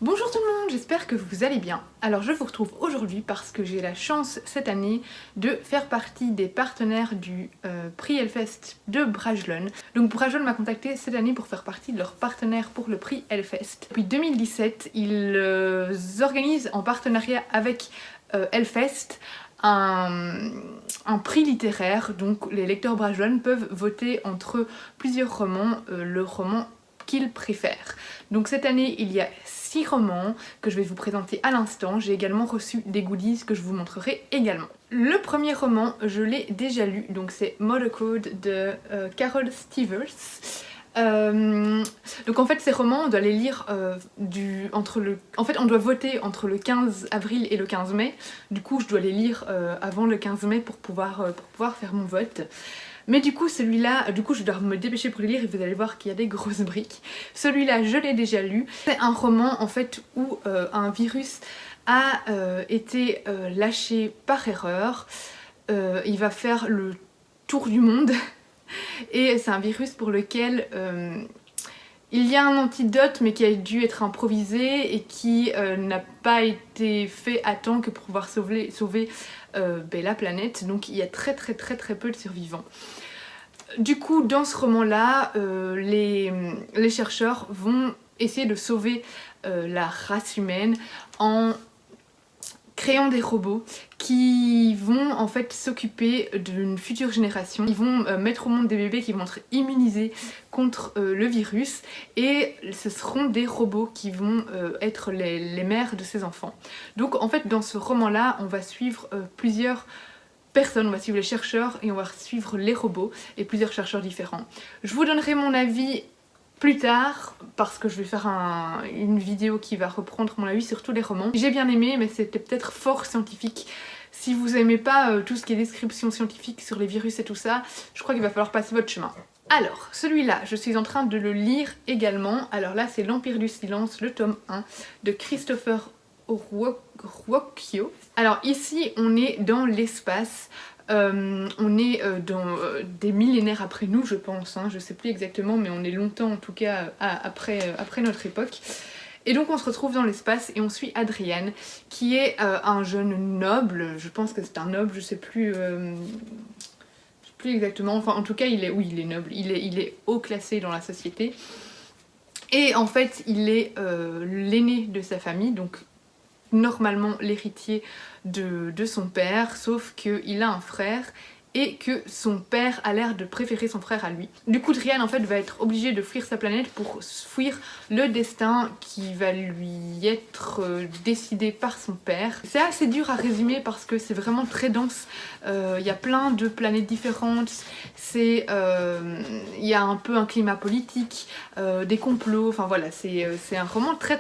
Bonjour tout le monde, j'espère que vous allez bien. Alors je vous retrouve aujourd'hui parce que j'ai la chance cette année de faire partie des partenaires du prix Hellfest de Brajlon. Donc Brajlon m'a contacté cette année pour faire partie de leurs partenaires pour le prix Hellfest. Depuis 2017, ils organisent en partenariat avec Hellfest un prix littéraire. Donc les lecteurs Brajlon peuvent voter entre plusieurs romans, le roman qu'ils préfèrent. Donc cette année, il y a 6 romans que je vais vous présenter à l'instant. J'ai également reçu des goodies que je vous montrerai également. Le premier roman, je l'ai déjà lu, donc c'est Mother Code de Carol Stevers. Donc en fait ces romans on doit les lire on doit voter entre le 15 avril et le 15 mai. Du coup je dois les lire avant le 15 mai pour pouvoir faire mon vote. Mais du coup celui-là, je dois me dépêcher pour les lire et vous allez voir qu'il y a des grosses briques. Celui-là je l'ai déjà lu. C'est un roman en fait où un virus a été lâché par erreur. Il va faire le tour du monde. Et c'est un virus pour lequel il y a un antidote mais qui a dû être improvisé et qui n'a pas été fait à temps que pour pouvoir sauver la planète. Donc il y a très peu de survivants. Du coup dans ce roman là, les chercheurs vont essayer de sauver la race humaine en créant des robots qui vont en fait s'occuper d'une future génération. Ils vont mettre au monde des bébés qui vont être immunisés contre le virus et ce seront des robots qui vont être les mères de ces enfants. Donc en fait dans ce roman là on va suivre plusieurs personnes, on va suivre les chercheurs et on va suivre les robots et plusieurs chercheurs différents. Je vous donnerai mon avis plus tard parce que je vais faire une vidéo qui va reprendre mon avis sur tous les romans. J'ai bien aimé mais c'était peut-être fort scientifique. Si vous aimez pas tout ce qui est description scientifique sur les virus et tout ça, je crois qu'il va falloir passer votre chemin. Alors, celui-là, je suis en train de le lire également. Alors là, c'est L'Empire du Silence, le tome 1 de Christopher Ruocchio. Alors ici, on est dans l'espace. On est dans des millénaires après nous je pense, je sais plus exactement mais on est longtemps en tout cas après notre époque. Et donc on se retrouve dans l'espace et on suit Adrian qui est un jeune noble, je pense que c'est un noble, je sais plus exactement, enfin en tout cas il est noble, il est haut classé dans la société. Et en fait il est l'aîné de sa famille, donc normalement l'héritier de son père, sauf qu'il a un frère et que son père a l'air de préférer son frère à lui. Du coup Drian en fait va être obligé de fuir sa planète pour fuir le destin qui va lui être décidé par son père. C'est assez dur à résumer parce que c'est vraiment très dense, il y a plein de planètes différentes, il y a un peu un climat politique, des complots, enfin voilà, c'est un roman très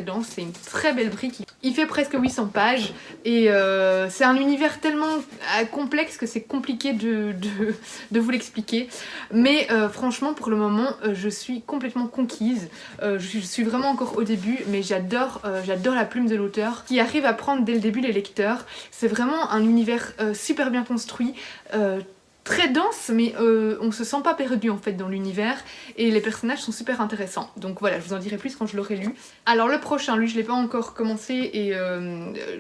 dense, c'est une très belle brique. Il fait presque 800 pages et c'est un univers tellement complexe que c'est compliqué de vous l'expliquer. Mais franchement pour le moment je suis complètement conquise. Je suis vraiment encore au début mais j'adore la plume de l'auteur qui arrive à prendre dès le début les lecteurs. C'est vraiment un univers super bien construit. Très dense mais on se sent pas perdu en fait dans l'univers et les personnages sont super intéressants. Donc voilà, je vous en dirai plus quand je l'aurai lu. Alors le prochain, lui je l'ai pas encore commencé et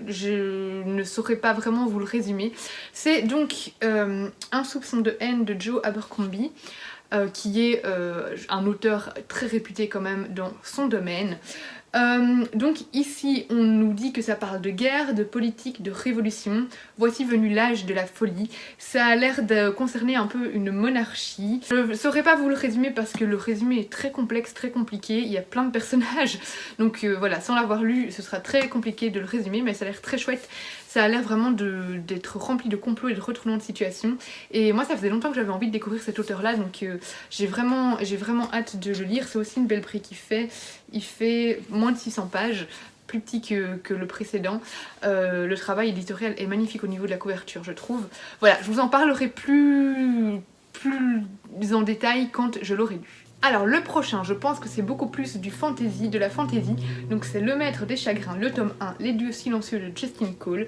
je ne saurais pas vraiment vous le résumer. C'est donc Un soupçon de haine de Joe Abercrombie. Qui est un auteur très réputé quand même dans son domaine. Donc ici on nous dit que ça parle de guerre, de politique, de révolution. Voici venu l'âge de la folie. Ça a l'air de concerner un peu une monarchie. Je ne saurais pas vous le résumer parce que le résumé est très complexe, très compliqué. Il y a plein de personnages. Donc voilà, sans l'avoir lu, ce sera très compliqué de le résumer, mais ça a l'air très chouette. Ça a l'air vraiment d'être rempli de complots et de retournements de situation. Et moi ça faisait longtemps que j'avais envie de découvrir cet auteur là, donc j'ai vraiment hâte de le lire. C'est aussi une belle brique il fait moins de 600 pages, plus petit que le précédent. Le travail éditorial est magnifique au niveau de la couverture je trouve. Voilà, je vous en parlerai plus en détail quand je l'aurai lu. Alors le prochain, je pense que c'est beaucoup plus de la fantasy, donc c'est Le Maître des Chagrins, le tome 1, Les Dieux Silencieux de Justin Cole.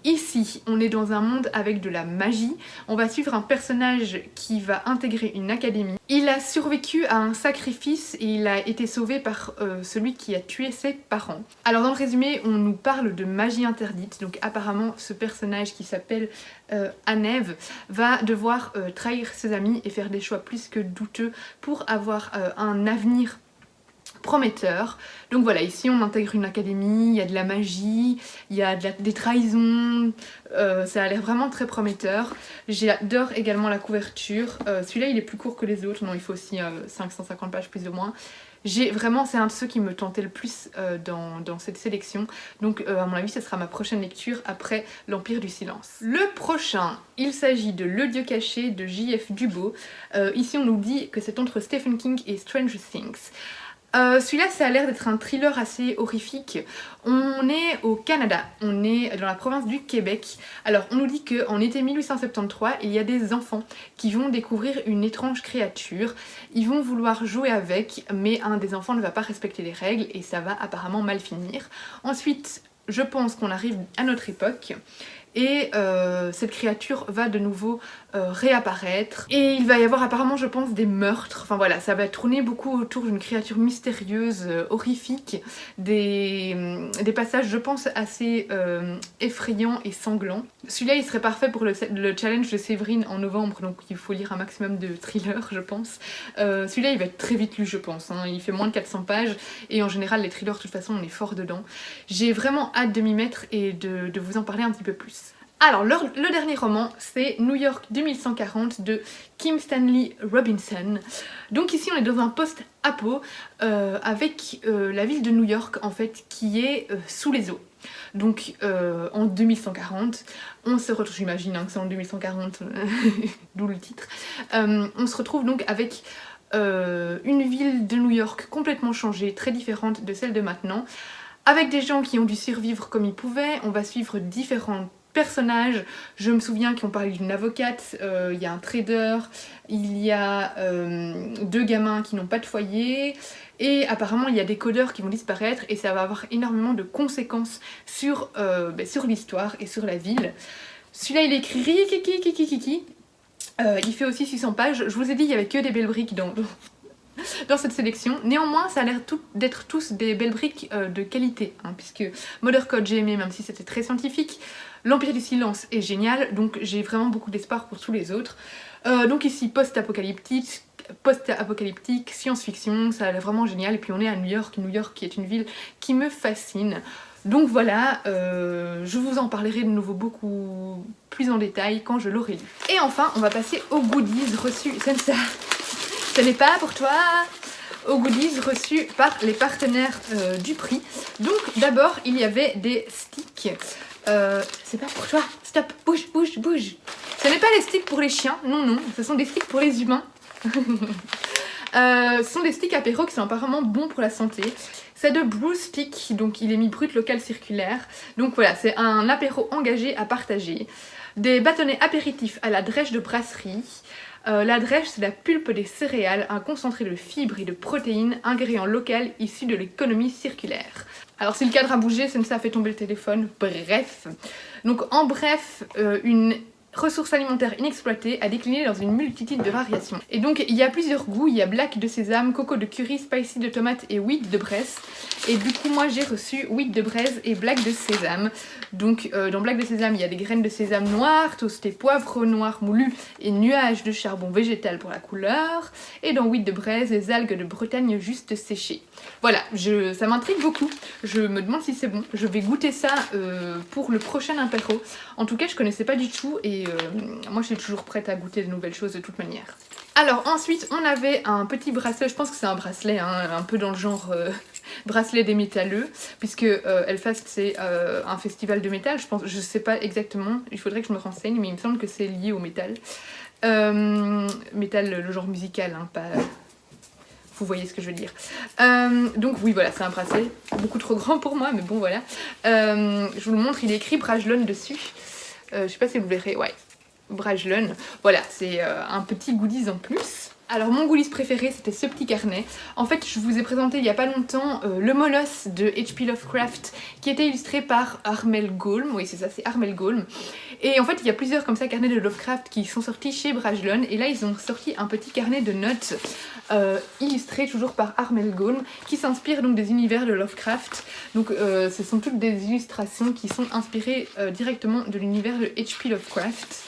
Ici, on est dans un monde avec de la magie. On va suivre un personnage qui va intégrer une académie. Il a survécu à un sacrifice et il a été sauvé par celui qui a tué ses parents. Alors dans le résumé, on nous parle de magie interdite. Donc apparemment, ce personnage qui s'appelle Anève va devoir trahir ses amis et faire des choix plus que douteux pour avoir un avenir prometteur. Donc voilà, ici on intègre une académie, il y a de la magie, il y a des trahisons, ça a l'air vraiment très prometteur. J'adore également la couverture, celui-là il est plus court que les autres, non il faut aussi 550 pages plus ou moins. Vraiment, c'est un de ceux qui me tentait le plus dans cette sélection, donc à mon avis ce sera ma prochaine lecture après l'Empire du Silence. Le prochain, il s'agit de Le Dieu caché de J.F. Dubeau. Ici on nous dit que c'est entre Stephen King et Stranger Things. Celui-là, ça a l'air d'être un thriller assez horrifique. On est au Canada, on est dans la province du Québec. Alors, on nous dit qu'en été 1873, il y a des enfants qui vont découvrir une étrange créature. Ils vont vouloir jouer avec, mais un des enfants ne va pas respecter les règles et ça va apparemment mal finir. Ensuite, je pense qu'on arrive à notre époque. Et cette créature va de nouveau réapparaître. Et il va y avoir apparemment, je pense, des meurtres. Enfin voilà, ça va tourner beaucoup autour d'une créature mystérieuse, horrifique. Des passages, je pense, assez effrayants et sanglants. Celui-là, il serait parfait pour le challenge de Séverine en novembre. Donc il faut lire un maximum de thrillers, je pense. Celui-là, il va être très vite lu, je pense. Hein. Il fait moins de 400 pages. Et en général, les thrillers, de toute façon, on est fort dedans. J'ai vraiment hâte de m'y mettre et de vous en parler un petit peu plus. Alors, le dernier roman, c'est New York 2140 de Kim Stanley Robinson. Donc ici, on est dans un post-apo avec la ville de New York, en fait, qui est sous les eaux. Donc, en 2140, on se retrouve, j'imagine que c'est en 2140, d'où le titre, on se retrouve donc avec une ville de New York complètement changée, très différente de celle de maintenant, avec des gens qui ont dû survivre comme ils pouvaient. On va suivre différents personnages. Je me souviens qu'on parlait d'une avocate, il y a un trader, il y a 2 gamins qui n'ont pas de foyer, et apparemment il y a des codeurs qui vont disparaître et ça va avoir énormément de conséquences sur l'histoire et sur la ville. Celui-là il écrit Rikiki. Il fait aussi 600 pages. Je vous ai dit il n'y avait que des belles briques dans cette sélection. Néanmoins, ça a l'air d'être tous des belles briques de qualité, hein, puisque Mother Code j'ai aimé, même si c'était très scientifique. L'Empire du Silence est génial, donc j'ai vraiment beaucoup d'espoir pour tous les autres. Donc ici, post-apocalyptique, science-fiction, ça a l'air vraiment génial. Et puis on est à New York qui est une ville qui me fascine. Donc voilà, je vous en parlerai de nouveau beaucoup plus en détail quand je l'aurai lu. Et enfin, on va passer aux goodies reçus. Ce n'est pas pour toi. Aux goodies reçus par les partenaires du prix. Donc d'abord, il y avait des sticks. C'est pas pour toi. Stop, bouge. Ce n'est pas les sticks pour les chiens, non, ce sont des sticks pour les humains. Ce sont des sticks apéro qui sont apparemment bons pour la santé. C'est de Brew Stick, donc il est mis brut local circulaire. Donc voilà, c'est un apéro engagé à partager. Des bâtonnets apéritifs à la drèche de brasserie. La drèche, c'est la pulpe des céréales, un concentré de fibres et de protéines, ingrédient local issu de l'économie circulaire. Alors si le cadre a bougé, c'est que ça a fait tomber le téléphone. Bref. Donc en bref, une ressource alimentaire inexploitée à décliner dans une multitude de variations. Et donc il y a plusieurs goûts, il y a black de sésame, coco de curry, spicy de tomate et wheat de braise. Et du coup moi j'ai reçu wheat de braise et black de sésame. Donc dans black de sésame il y a des graines de sésame noires, toastées poivre noir moulu et nuages de charbon végétal pour la couleur. Et dans wheat de braise, les algues de Bretagne juste séchées. Voilà, ça m'intrigue beaucoup. Je me demande si c'est bon. Je vais goûter ça pour le prochain apéro. En tout cas je connaissais pas du tout et moi je suis toujours prête à goûter de nouvelles choses de toute manière. Alors ensuite on avait un petit bracelet, je pense que c'est un bracelet hein, un peu dans le genre bracelet des métalleux, puisque Hellfest c'est un festival de métal, je sais pas exactement, il faudrait que je me renseigne, mais il me semble que c'est lié au métal. Métal le genre musical, hein, pas... Vous voyez ce que je veux dire. Donc oui voilà, c'est un bracelet, beaucoup trop grand pour moi, mais bon voilà. Je vous le montre, il est écrit Brajlon dessus. Je sais pas si vous verrez, ouais, Brajlon. Voilà, c'est un petit goodies en plus. Alors mon goodies préféré c'était ce petit carnet. En fait je vous ai présenté il y a pas longtemps le Molosse de H.P. Lovecraft qui était illustré par Armel Gaume. Oui c'est ça, c'est Armel Gaume. Et en fait il y a plusieurs comme ça carnets de Lovecraft qui sont sortis chez Brajlon. Et là ils ont sorti un petit carnet de notes illustré toujours par Armel Gaume qui s'inspire donc des univers de Lovecraft. Donc ce sont toutes des illustrations qui sont inspirées directement de l'univers de H.P. Lovecraft.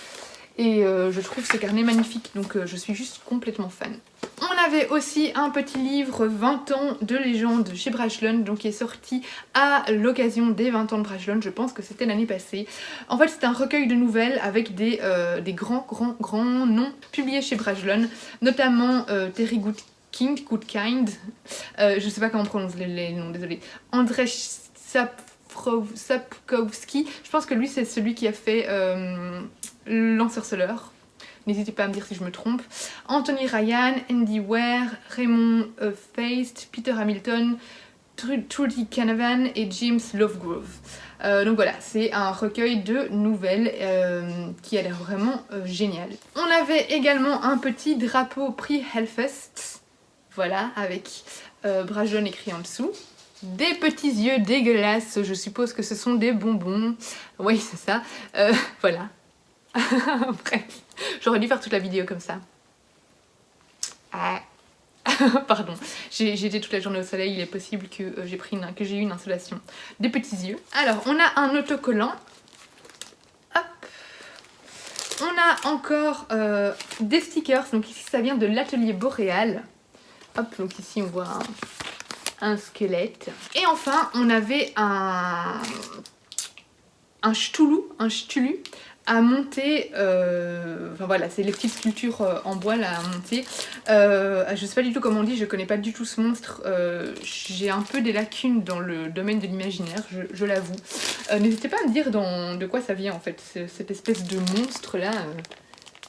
Et je trouve ce carnet magnifique, donc je suis juste complètement fan. On avait aussi un petit livre 20 ans de légende chez Brajlon, donc qui est sorti à l'occasion des 20 ans de Brajlon, je pense que c'était l'année passée. En fait c'est un recueil de nouvelles avec des grands noms publiés chez Brajlon, notamment Terry Goodkind, je sais pas comment on prononce les noms, désolé, Andrzej Sapkowski, je pense que lui c'est celui qui a fait L'Ensorceleur. N'hésitez pas à me dire si je me trompe. Anthony Ryan, Andy Weir, Raymond Feist, Peter Hamilton, Trudy Canavan et James Lovegrove. Donc voilà, c'est un recueil de nouvelles qui a l'air vraiment génial. On avait également un petit drapeau prix Hellfest, voilà, avec Brajlon écrit en dessous. Des petits yeux dégueulasses, je suppose que ce sont des bonbons. Oui, c'est ça. Voilà. Bref, j'aurais dû faire toute la vidéo comme ça. Ah. Pardon, j'ai été toute la journée au soleil, il est possible que j'ai eu une insolation. Des petits yeux. Alors, on a un autocollant. Hop. On a encore des stickers. Donc ici, ça vient de l'atelier Boréal. Hop, donc ici, on voit un squelette. Et enfin, on avait un Cthulhu à monter, enfin voilà, c'est les petites sculptures en bois là à monter. Je sais pas du tout comment on dit, je connais pas du tout ce monstre, j'ai un peu des lacunes dans le domaine de l'imaginaire, je l'avoue. N'hésitez pas à me dire de quoi ça vient en fait, cette espèce de monstre là.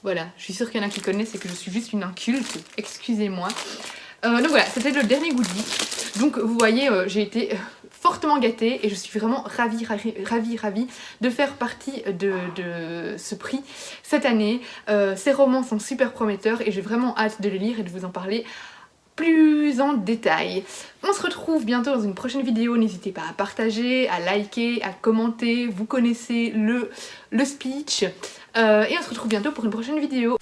Voilà, je suis sûre qu'il y en a qui connaissent et que je suis juste une inculte, excusez-moi. Donc voilà, c'était le dernier goodie. Donc vous voyez, j'ai été fortement gâtée et je suis vraiment ravie de faire partie de ce prix cette année. Ces romans sont super prometteurs et j'ai vraiment hâte de les lire et de vous en parler plus en détail. On se retrouve bientôt dans une prochaine vidéo, n'hésitez pas à partager, à liker, à commenter, vous connaissez le speech. Et on se retrouve bientôt pour une prochaine vidéo.